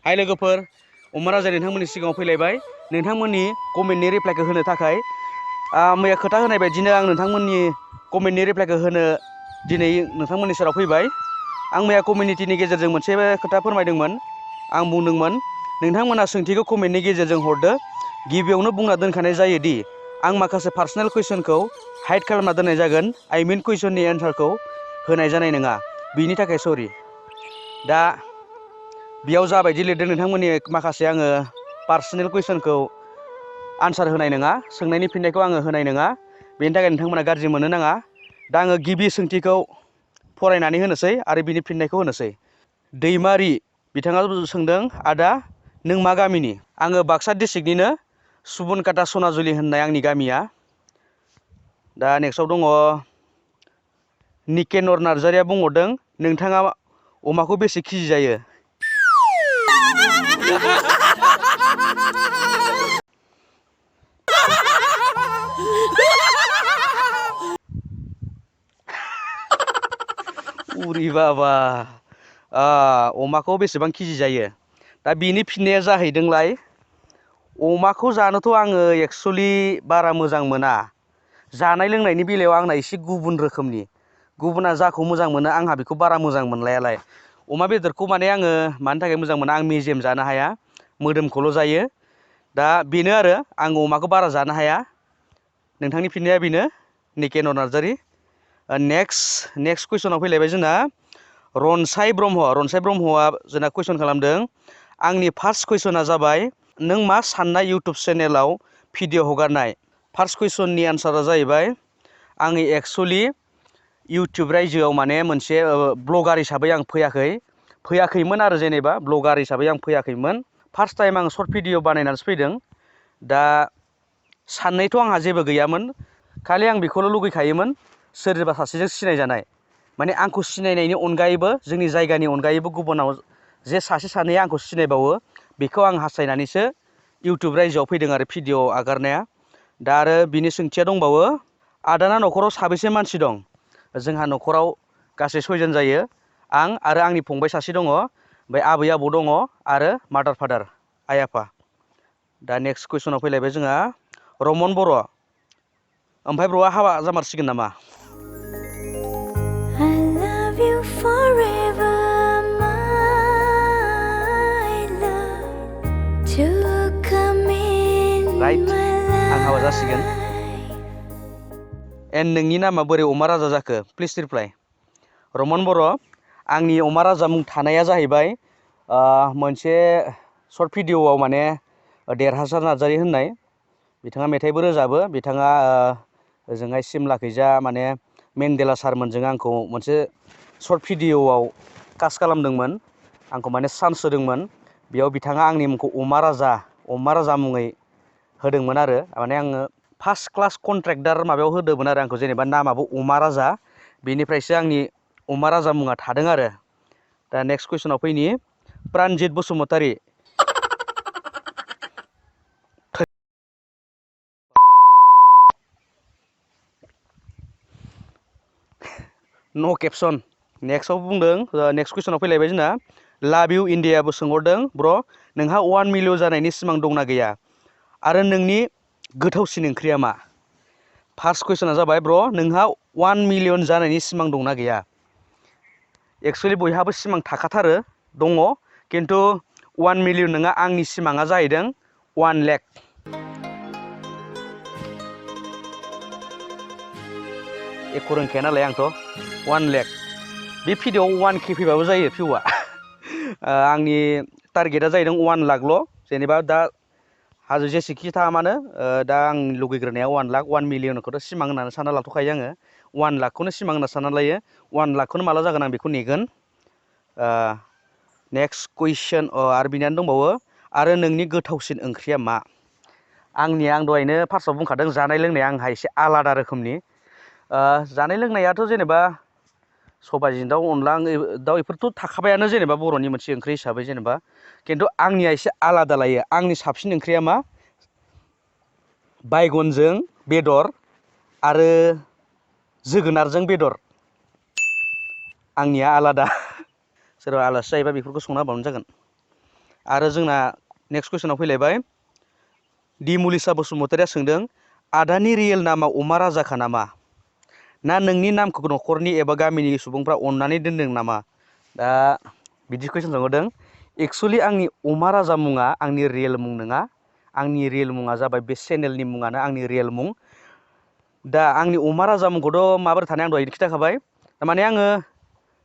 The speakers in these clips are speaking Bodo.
हाय लोगोफोर, अमा राजा नोंथांमोननि सिगाङाव फैलायबाय। नोंथांमोननि कमेन्टनि रिप्लाइखौ होनो थाखाय मैया खोथा होनाय बायदिनो आं नोंथांमोननि कमेन्टनि रिप्लाइखौ होनो दिनै नोंथांमोननि सेराव फैबाय। आं मैया कमिउनिटिनि गेजेरजों मोनसे खोथा फोरमायदोंमोन। आं बुंदोंमोन नोंथांमोना सोंथिखौ कमेन्टनि गेजेरजों हरदो। गिबियावनो बुंना दोनखानाय जायोदि आं माखासे पार्सनेल कुइसनखौ हाइड खालामना दोननाय जागोन। आई मिन कुइसननि एन्सारखौ होनाय जानाय नङा। बिनि थाखाय सरि। दा बेयाव जाबायदि लिरदों नोंथांमोननि माखासे आङो पार्सनेल कुइसनखौ आन्सार होनाय नङा, सोंनायनि फिननायखौ आङो होनाय नङा। बेनि थाखाय नोंथांमोना गाज्रि मोननो नाङा। दा आङो गिबि सोंथिखौ फरायनानै होनोसै आरो बिनि फिननायखौ होनोसै। दैमारि बिथाङा सोंदों, आदा नों मा गामिनि? आङो बाक्सा डिस्ट्रिक्टनिनो सुबुनकाटा सनाजुलि होननाय आंनि गामिया। दा नेक्स्टआव दङ निकेनर नार्जारिया बुंहरदों, नोंथाङा अमाखौ बेसे केजि जायो? उरि बाबा, अमाखौ बेसेबां केजि जायो? दा बिनि फिननाया जाहैदोंलाय, अमाखौ जानोथ' आङो एक्सुवेलि बारा मोजां मोना। जानाय लोंनायनि बेलायाव आंना एसे गुबुन रोखोमनि। गुबुना जाखौ मोजां मोनो आंहा बेखौ बारा मोजां मोनलायालाय। अमा बेदरखौ माने आङो मानि थाखाय मोजां मोना, आं मेजेम जानो हाया, मोदोमखौल' जायो। दा बेनो आरो, आं अमाखौ बारा जानो हाया। नोंथांनि फिननाया बेनो, निकेनर नार्जारि। नेक्स्ट कुइसनाव फैलायबाय जोंना रनसाय ब्रह्म। रनसाय ब्रह्मआ जोंना कुइसन खालामदों, आंनि फार्स्ट कुइसना जाबाय, नों मा साननाय इउटुब चेनेलाव भिडिअ हगारनाय? फार्स्ट कुइसननि आन्सारा जाहैबाय, आङो एक्सुवेलि इउटुब रायजोआव माने मोनसे ब्लगार हिसाबै आं फैयाखैमोन आरो जेनेबा ब्लगार हिसाबै आं फैयाखैमोन। फार्स्ट टाइम आं सर्ट भिडिअ बानायनानैसो फैदों। दा साननायथ' आंहा जेबो गैयामोन, खालि आं बेखौल' लुगैखायोमोन, सोरबा सासेजों सिनायजानाय। माने आंखौ सिनायनायनि अनगायैबो, जोंनि जायगानि अनगायैबो गुबुनाव जे सासे सानैया आंखौ सिनायबावो, बेखौ आं हास्थायनानैसो इउटुब रायजोआव फैदों आरो भिडिअ आगारनाया। दा आरो बिनि सोंथिया दंबावो, आदाना न'खराव साबेसे मानसि दं? जोंहा न'खराव गासै 6 जन जायो। आं आरो आंनि फंबाय सासे दङ, ओमफ्राय आबै आबौ दङ आरो मादार फादार, आइ आफा। दा नेक्स्ट कुइसनाव फैलायबाय जोंहा रमन बर'। ओमफ्राय ब्र'आ हाबा जामारसिगोन नामा? राइट, आं हाबा जासिगोन। एन्ड नोंनि नामा बोरै अमा राजा जाखो? Please reply. रमन बर', आंनि अमा राजा मुं थानाया जाहैबाय मोनसे सर्ट भिडिअआव माने देरहासार नार्जारि होननाय बिथाङा मेथाइबो रोजाबो। बिथाङा ओजोंहाय सिमलाखैजा माने मेन्डेला सारमोनजों आंखौ मोनसे सर्ट भिडिअआव कास्ट खालामदोंमोन, आंखौ माने चान्स होदोंमोन। बेयाव बिथाङा आंनि मुंखौ अमा राजा मुङै होदोंमोन आरो माने आङो फार्स्ट क्लास कन्ट्रेक्टार माबायाव होदोंमोन आरो आंखौ, जेनेबा नामाबो अमा राजा, बेनिफ्रायसो आंनि अमा राजा मुङा थादों आरो। दा नेक्स्ट कुइसनाव फैनि, प्रानजित बसुमतारि। न' केपसन। नेक्स्टआव बुंदों, नेक्स्ट कुइसनाव फैलायबाय जोंना लाभ इउ इन्डियाबो सोंहरदों, ब्र' नोंहा 1 मिलियन जानायनि सिमां दंना गैया? आरो नोंनि गोथावसिन ओंख्रिया मा? फार्स्ट कुइसना जाबाय, ब्र' नोंहा 1 मिलियन जानायनि सिमां दंना गैया? एक्सुवेलि बयहाबो सिमां थाखाथारो, दङ, खिन्थु 1 मिलियन नङा, आंनि सिमाङा जाहैदों 1 लाख। एख' रोंखाया नालाय आंथ'। 1 लाख। बे भिडिअआव 1K फैबाबो जायो भिउआ। आंनि टारगेटआ जाहैदों 1 लाखल'। जेनेबा दा हाजो जेसेखि थाङा मानो, दा आं लुगैग्रोनाया 1 लाख। 1 मिलियनखौथ' सिमां होननानै सानना लाथ'खायो आङो। 1 लाखखौनो सिमां होनना सानना लायो। 1 लाखखौनो माला जागोन आं बेखौ नेगोन। नेक्स्ट कुइसन, आरो बिनियानो दंबावो, आरो नोंनि गोथावसिन ओंख्रिया मा? आं दहायनो फार्स्टआव बुंखादों, जानाय लोंनाया आंहा एसे आलादा रोखोमनि। जानाय लोंनायाथ' जेनेबा सबायजों दाउ, अनला दाउ, बेफोरथ' थाखाबायानो जेनेबा बर'नि मोनसे ओंख्रि हिसाबै जेनेबा, खिन्थु आंनिया एसे आलादा लायो। आंनि साबसिन ओंख्रिया मा? बायगनजों बेदर आरो जोगोनारजों बेदर। आंनिया आलादा। सोरबा आलासि जायोबा बेफोरखौ संना होबानो जागोन। आरो जोंना नेक्स्ट कुइसनाव फैलायबाय दिमुलिसा बसुमतारिया सोंदों आदानि रियेल नामा अमा राजाखा नामा ना नोंनि नामखौ न'खरनि एबा गामिनि सुबुंफ्रा अननानै दोनदों नामा दा बिदि कुइसन सोंहरदों एक्सुवेलि आंनि अमा राजा मुङा आंनि रियेल मुं नङा आंनि रियेल मुङा जाबाय बे चेनेलनि मुङानो आंनि रियेल मुं दा आंनि अमा राजा मुंखौथ' माबोरै थानाय आं दहाय खिन्थाखाबाय माने आङो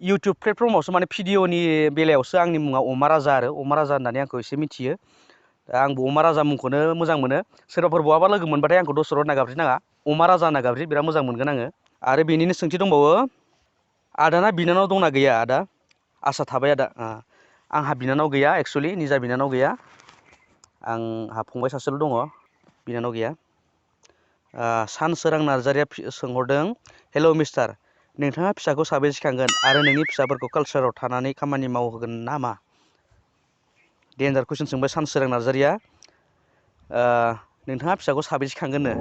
इउटुब प्लेटफर्मावसो माने भिडिअनि बेलायावसो आंनि मुङा अमा राजा आरो अमा राजा होननानै आंखौ एसे मिथियो दा आंबो अमा राजा मुंखौनो मोजां मोनो सोरबाफोर बहाबा लोगो मोनबाथाय आंखौ दसरथ होनना गाबज्रिनाङा अमा राजा होनना गाबज्रि बिराद मोजां मोनगोन आङो आरो बेनिनो सोंथि दंबावो आदाना बिनानाव दंना गैया आदा आसा थाबाय आदा आंहा बिनानाव गैया एक्सुवेलि निजा बिनानाव गैया आंहा फंबाय सासेल' दङ बिनानाव गैया सानसोरां नार्जारिया सोंहरदों हेल' मिस्टार नोंथाङा फिसाखौ साबेसे खांगोन आरो नोंनि फिसाफोरखौ कालसाराव थानानै खामानि मावहोगोन नामा डेन्जार कुइसन सोंबाय सानसोरां नार्जारिया नोंथाङा फिसाखौ साबेसे खांगोननो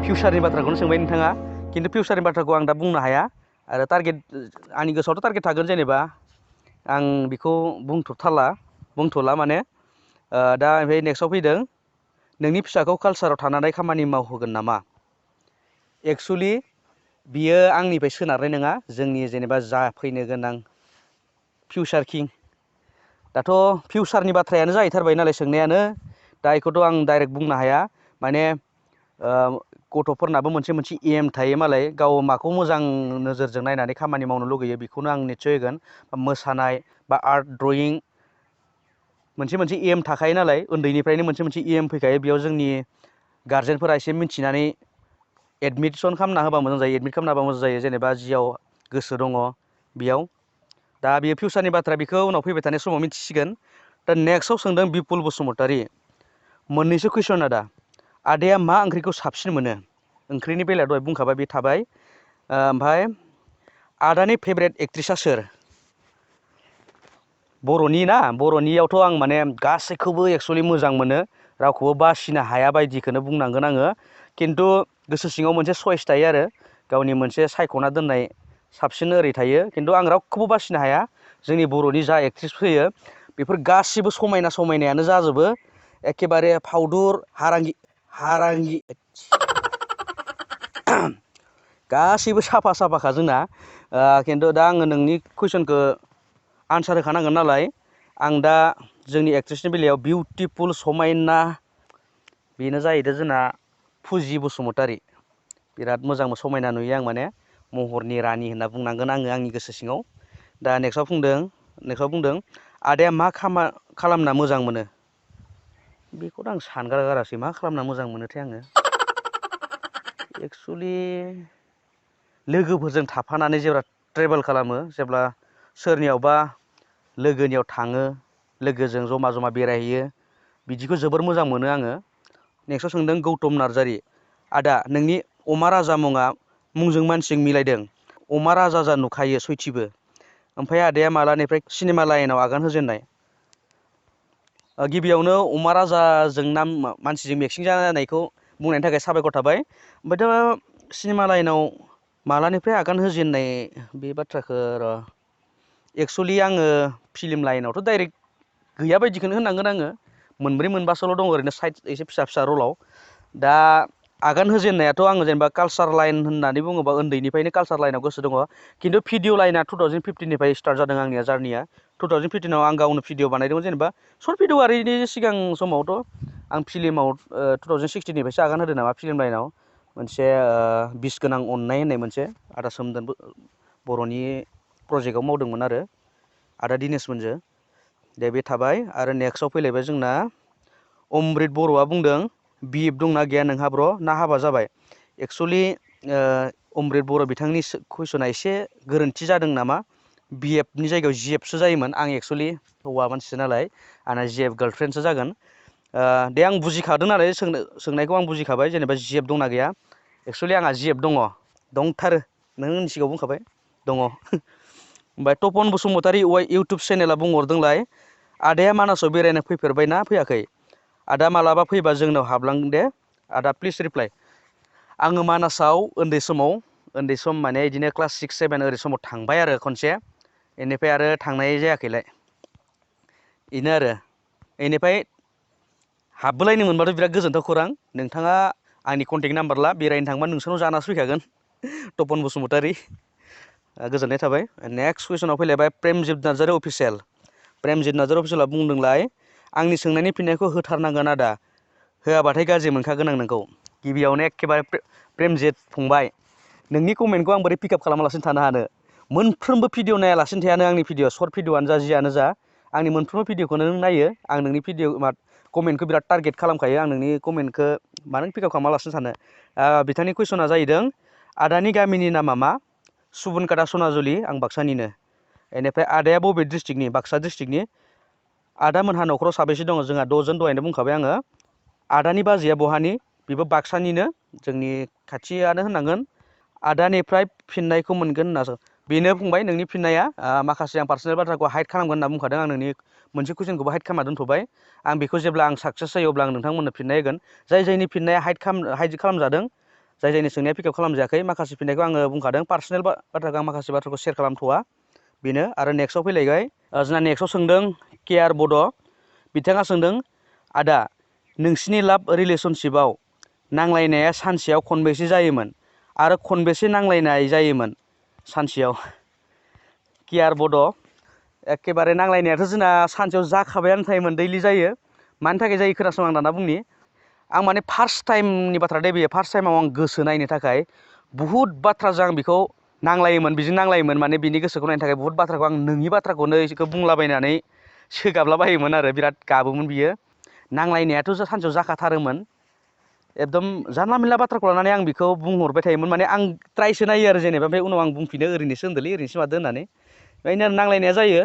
फिउचारनि बाथ्राखौनो सोंबाय नोंथाङा खिन्थु फिउचारनि बाथ्राखौ आं दा बुंनो हाया आरो टारगेट आंनि गोसोआवथ' टारगेट थागोन जेनेबा आं बेखौ बुंथ'ला माने दा ओमफ्राय नेक्स्टआव फैदों नोंनि फिसाखौ कालसाराव थानानै खामानि मावहोगोन नामा एक्सुवेलि बियो आंनिफ्राय सोनारनाय नङा जोंनि जेनेबा जा फैनो गोनां फिउचार किं दाथ' फिउचारनि बाथ्रायानो जाहैथारबाय नालाय सोंनायानो दा बेखौथ' आं डाइरेक्ट बुंनो हाया माने गथ'फोरनाबो मोनसे एम थायो मालाय गाव माखौ मोजां नोजोरजों नायनानै खामानि मावनो लुगैयो बेखौनो आं निस्सय होगोन मोसानाय बा आर्ट ड्रयिं मोनसे एम थाखायो नालाय उन्दैनिफ्रायनो मोनसे एम फैखायो बेयाव जोंनि गार्जेनफोरा एसे मिथिनानै एडमिसन खालामना होबा मोजां जायो एडमिट खालामना होबा मोजां जायो जेनेबा जियाव गोसो दङ बेयाव दा बेयो फिउचारनि बाथ्रा बेखौ उनाव फैबाय थानाय समाव मिथिसिगोन दा नेक्स्टआव सोंदों बिपुल बसुमतारि मोननैसो कुइसन आदाया मा ओंख्रिखौ साबसिन मोनो ओंख्रिनि बेलायाव दहाय बुंखाबाय बे थाबाय ओमफ्राय आदानि फेभरेट एक्ट्रिसा सोर बर'नियावथ' आं माने गासैखौबो एक्सुवेलि मोजां मोनो रावखौबो बासिनो हाया बायदिखौनो बुंनांगोन आङो खिन्थु गोसो सिङाव मोनसे चयस थायो आरो गावनि मोनसे सायख'ना दोननाय साबसिन ओरै थायो खिन्थु आं रावखौबो बासिनो हाया जोंनि बर'नि जा एक्ट्रिस फैयो बेफोर गासिबो समायनायानो जाजोबो एखेबारे फावदुर हारांगि गासैबो साफाखा जोंना खिन्थु दा आङो नोंनि कुइसनखौ आनसार होखानांगोन नालाय आं दा जोंनि एक्ट्रिसनि बेलायाव बिउटिफुल समायना बेनो जाहैदों जोंना फुजि बसुमतारि बिराद मोजां समायना नुयो आं माने महरनि रानि होनना बुंनांगोन आङो आंनि गोसो सिङाव दा नेक्स्टआव बुंदों आदाया मा खालामना मोजां मोनो बेखौथ' आं सानगारासै मा खालामना मोजां मोनोथाय आङो एक्सुवेलि लोगोफोरजों थाफानानै जेब्ला ट्रेभेल खालामो जेब्ला सोरनियावबा लोगोनियाव थाङो लोगोजों जमा बेरायहैयो बिदिखौ जोबोर मोजां मोनो आङो नेक्स्टआव सोंदों गौतम नार्जारि आदा नोंनि अमा राजा मुङा मुंजों मानसिजों मिलायदों अमा राजा जा नुखायो सयथिबो ओमफ्राय आदाया मालानिफ्राय सिनेमा लाइनाव आगान होजेननाय गिबियावनो अमा राजाजों मानसिजों मिक्सिं जानायखौ बुंनायनि थाखाय साबायखर थाबाय ओमफ्रायथ' सिनेमा लाइनाव मालानिफ्राय आगान होजेननाय बे बाथ्राखौ एक्सुवेलि आङो फिल्म लाइनावथ' डाइरेक्ट गैया बायदिखौनो होननांगोन आङो मोनब्रै मोनबासोल' दङ ओरैनो साइड एसे फिसा रलाव दा आगान होजेननायाथ' आङो जेनेबा कालसार लाइन होननानै बुङोबा उन्दैनिफ्रायनो कालसार लाइनाव गोसो दङ खिन्थु भिडिअ लाइना 2015निफ्राय स्टार्ट जादों आंनिया जार्निया 2015आव आं गावनो भिडिअ बानायदोंमोन जेनेबा सर्ट भिडिअ आरो सिगां समावथ' आं फिल्माव 2016निफ्रायसो आगान होदों नामा फिल्म लाइनाव मोनसे बिस गोनां अननाय होननाय मोनसे आदा सोमदोन बर'नि प्रजेक्टआव मावदोंमोन आरो आदा दिनेशमोनजों दे बे थाबाय आरो नेक्स्टआव फैलायबाय जोंना अमृत बर'आ बुंदों बिएफ दंना गैया नोंहा ब्र' ना हाबा जाबाय एक्सुवेलि अमृत बर' बिथांनि कुइसना एसे गोरोन्थि जादों नामा बिएफनि जायगायाव जिएफसो जायोमोन आं एक्सुवेलि हौवा मानसिसो नालाय आंना जिएफ गार्लफ्रेन्डसो जागोन दे आं बुजिखादों नालाय सोंनायखौ आं बुजिखाबाय जेनेबा जिएफ दंना गैया एक्सुवेलि आंहा जिएफ दंथारो नों उननि सिगाङाव बुंखाबाय दङ ओमफ्राय तपन बसुमतारि इउटुब चेनेला बुंहरदोंलाय आदाया मानासाव बेरायनो फैफेरबायना फैयाखै आदा मालाबा फैबा जोंनाव हाबलां दे आदा प्लिज रिप्लाइ आङो मानासाव उन्दै सम माने बिदिनो क्लास 6, 7 ओरै समाव थांबाय आरो खनसे बेनिफ्राय आरो थांनाय जायाखैलाय बेनो आरो बेनिफ्राय हाबबोलायनो मोनबाथ' बिराद गोजोनथाव खौरां। नोंथाङा आंनि कन्टेक्ट नाम्बार ला, बेरायनो थांबा नोंसोरनाव जानासो फैखागोन। तपन बसुमतारी, गोजोननाय थाबाय। नेक्स्ट कुइसनाव फैलायबाय प्रेमजित नार्जारी अफिसियेल। प्रेमजित नार्जारी अफिसियेला बुंदोंलाय आंनि सोंनायनि फिननायखौ होथारनांगोन आदा, होआबाथाय गाज्रि मोनखागोन आं नोंखौ। गिबियावनो एखेबारे प्रेमजित फंबाय, नोंनि कमेन्टखौ आं बोरै पिकआप खालामालासिनो थानो हानो। मोनफ्रोमबो भिडिअ नायालासिनो थायानो आंनि भिडिअ, सर्ट भिडिअआनो जा जियानो जा, आंनि मोनफ्रोमबो भिडिअखौनो नों नायो। आं नोंनि भिडिअ कमेन्टखौ बिराद टारगेट खालामखायो। आं नोंनि कमेन्टखौ मानो पिकआप खालामालासिनो थानो। बिथांनि कुइसना जाहैदों आदानि गामिनि नामा मा? सुबुनकाटा सनाजुलि, आं बाक्सानिनो। बेनिफ्राय आदाया बबे डिस्ट्रिक्टनि? बाक्सा डिस्ट्रिक्टनि। आदा मोनहा न'खराव साबेसे दङ? जोंहा 6 जन, दहायनो बुंखाबाय आङो। आदानि बाजैया बहानि? बेबो बाक्सानिनो, जोंनि खाथियानो होननांगोन। आदानिफ्राय फिननायखौ मोनगोन होनना बेनो फंबाय नोंनि फिननाया। माखासे आं पार्सनेल बाथ्राखौ हाइड खालामगोन होनना बुंखादों। आं नोंनि मोनसे कुइसनखौबो हाइड खालामना दोनथ'बाय। आं बेखौ जेब्ला आं साक्सेस जायो अब्ला आं नोंथांमोननो फिननाय होगोन। जाय जायनि फिननाया हाइड खालामजादों, जाय जायनि सोंनाया पिकआप खालामजायाखै, माखासे फिननायखौ आङो बुंखादों। पार्सनेल बाथ्राखौ आं माखासे बाथ्राखौ शेयार खालामथ'वा, बेनो। आरो नेक्स्टआव फैलायबाय जोंना नेक्स्टआव सोंदों केआर बड'। बिथाङा सोंदों आदा नोंसिनि लाभ रिलेसनशिपआव नांलायनाया सानसेयाव खनबेसे जायोमोन आरो खनबेसे नांलायनाय जायोमोन सानसेयाव? केआर बड', एखेबारे नांलायनायाथ' जोंना सानसेयाव जाखाबायानो थायोमोन, दैलि जायो। मानि थाखाय जायो खोनासं आं दाना बुंनि। आं माने फार्स्ट टाइमनि बाथ्रा दे बेयो। फार्स्ट टाइमाव आं गोसो नायनो थाखाय बुहुद बाथ्राजों आं बेखौ नांलायोमोन, बिजों नांलायोमोन। माने बिनि गोसोखौ नायनो थाखाय बुहुद बाथ्राखौ आं नोंनि बाथ्राखौनो एसेखौ बुंलाबायनानै सोगाबलाबायोमोन आरो बिराद गाबोमोन बियो। नांलायनायाथ' सानसेयाव जाखाथारोमोन। एकदम जानला मोनला बाथ्राखौ लानानै आं बेखौ बुंहरबाय थायोमोन। माने आं ट्राइसो नायो आरो जेनेबा, ओमफ्राय उनाव आं बुंफिनो ओरैनोसो होनदोंलै, ओरैनोसो मादो होननानै। बेनो नांलायनाया जायो।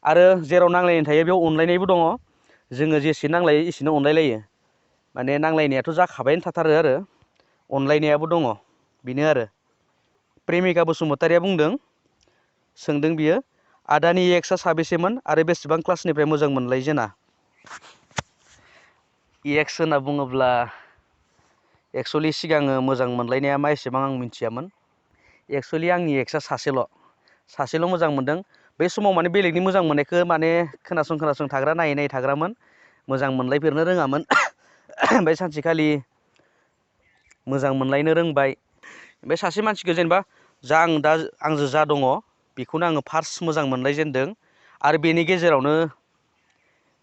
आरो जेराव नांलायनाय थायो बेयाव अनलायनायबो दङ। जोङो जेसे नांलायो एसेनो अनलायलायो। माने नांलायनायाथ' जाखाबायानो थाथारो आरो अनलायनायाबो दङ, बेनो आरो। प्रेमिका बसुमतारिया सोंदों बियो आदानि एक्सआ साबेसेमोन आरो बेसेबां क्लासनिफ्राय मोजां मोनलायजेना? एक्स होनना बुङोब्ला एक्सुवेलि सिगाङो मोजां मोनलायनाया मा एसेबां आं मिथियामोन। एक्सुवेलि आंनि एक्सआ सासेल' मोजां मोनदों। बे समाव माने बेलेगनि मोजां मोननायखौ माने खोनासं थाग्रा, नायै नायै थाग्रामोन। मोजां मोनलायफेरनो रोङामोन। ओमफ्राय सानसेखालि मोजां मोनलायनो रोंबाय। ओमफ्राय सासे मानसिखौ जेनेबा आंजों जा दङ बेखौनो आङो फार्स्ट मोजां मोनलायजेनदों। आरो बेनि गेजेरावनो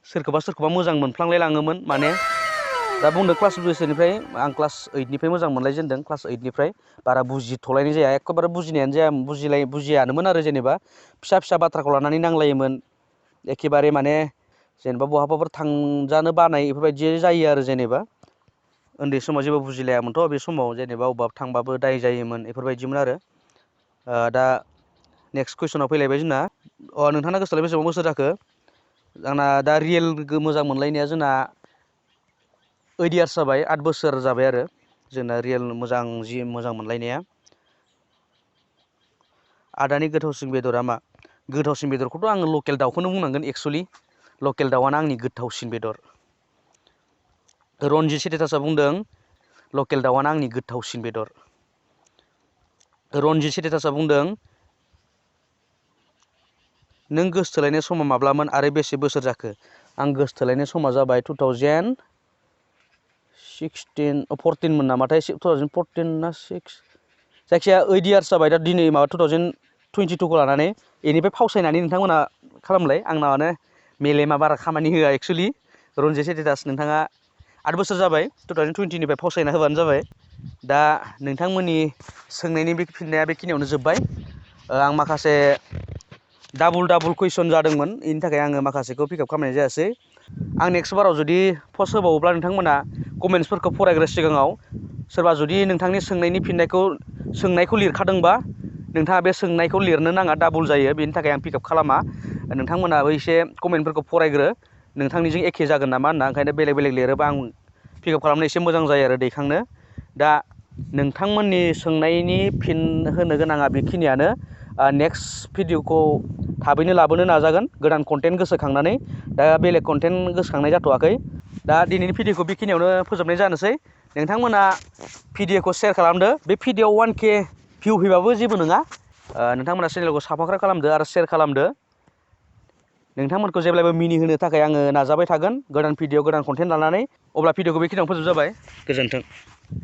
सोरखौबा मोजां मोनफ्लांलायलाङोमोन। माने दा बुंदों क्लास बेसेनिफ्राय आं क्लास 8निफ्राय मोजां मोनलायजेनदों। क्लास 8निफ्राय बारा बुजिथ'लायनाय जाया, एखेबारे बुजिनायानो जाया, बुजियानोमोन आरो जेनेबा फिसा फिसा बाथ्राखौ लानानै नांलायोमोन। एखेबारे माने जेनेबा बहाबाफोर थांजानो बानाय बेफोरबायदि जायो आरो जेनेबा। उन्दै समाव जेबो बुजिलायामोनथ' बे समाव, जेनेबा अबेबा थांबाबो दाय जायोमोन बेफोरबायदिमोन आरो। दा नेक्स्ट कुइसनाव फैलायबाय जोंना। नोंथांना गोसोआलाय बेसेबां बोसोर जाखो? आंना दा रियेल मोजां मोनलायनाया जोंना 8 इयार्स जाबाय, 8 बोसोर जाबाय आरो जोंना रियेल मोजां मोनलायनाया। आदानि गोथावसिन बेदरा मा? गोथावसिन बेदरखौथ' आङो लकेल दाउखौनो बुंनांगोन। एक्सुवेलि लकेल दाउआनो आंनि गोथावसिन बेदर। रनजित सेटेटासआ बुंदों लकेल दाउआनो आंनि गोथावसिन बेदर। रनजित सेटेटासआ बुंदों नों गोसोथोलायनाय समा माब्लामोन आरो बेसे बोसोर जाखो? आं गोसोथोलायनाय समा जाबाय 2014 मोन नामाथाय, 2014 ना 6, जायखिजाया 8 इयार्स जाबाय दा दिनै 2022खौ लानानै। बेनिफ्राय फावसायनानै नोंथांमोना खालामलाय, आंना माने मेलेमा बारा खामानि होआ एक्सुवेलि। रनजित सेटेटास नोंथाङा 8 बोसोर जाबाय, 2020निफ्राय फावसायना होबानो जाबाय। दा नोंथांमोननि सोंनायनि बे फिननाया बेखिनियावनो जोब्बाय। आं माखासे डाबल कुइसन जादोंमोन, बेनि थाखाय आङो माखासेखौ पिकआप खालामनाय जायासै। आं नेक्स्ट बाराव जुदि पस्ट होबावोब्ला नोंथांमोना कमेन्ट्सफोरखौ फरायग्रो सिगाङाव सोरबा जुदि नोंथांनि सोंनायनि सोंनायखौ लिरखादोंबा नोंथाङा बे सोंनायखौ लिरनो नाङा, डाबल जायो। बेनि थाखाय आं पिकआप खालामा। नोंथांमोनाबो एसे कमेन्टफोरखौ फरायग्रो, नोंथांनिजों एखे जागोन नामा होनना। ओंखायनो बेलेग बेलेग लिरोबा आं पिकआप खालामनो एसे मोजां जायो आरो दैखांनो। दा नोंथांमोननि सोंनायनि फिन होनो गोनाङा बेखिनियानो। नेक्स्ट भिडिअखौ थाबैनो लाबोनो नाजागोन, गोदान कन्टेन्ट गोसोखांनानै। दा बेलेग कन्टेन्ट गोसोखांनाय जाथ'वाखै। दा दिनैनि भिडिअखौ बेखिनियावनो फोजोबनाय जानोसै। नोंथांमोना भिडिअखौ शेयार खालामदो। बे भिडिअआव 1K भिउ फैबाबो जेबो नङा। नोंथांमोना चेनेलखौ साबस्क्राइब खालामदो आरो शेयार खालामदो। नोंथांमोनखौ जेब्लायबो मिनिहोनो थाखाय आङो नाजाबाय थागोन गोदान भिडिअ गोदान कन्टेन्ट लानानै। अब्ला भिडिअखौ बेखिनियावनो फोजोब जाबाय। गोजोन्थों।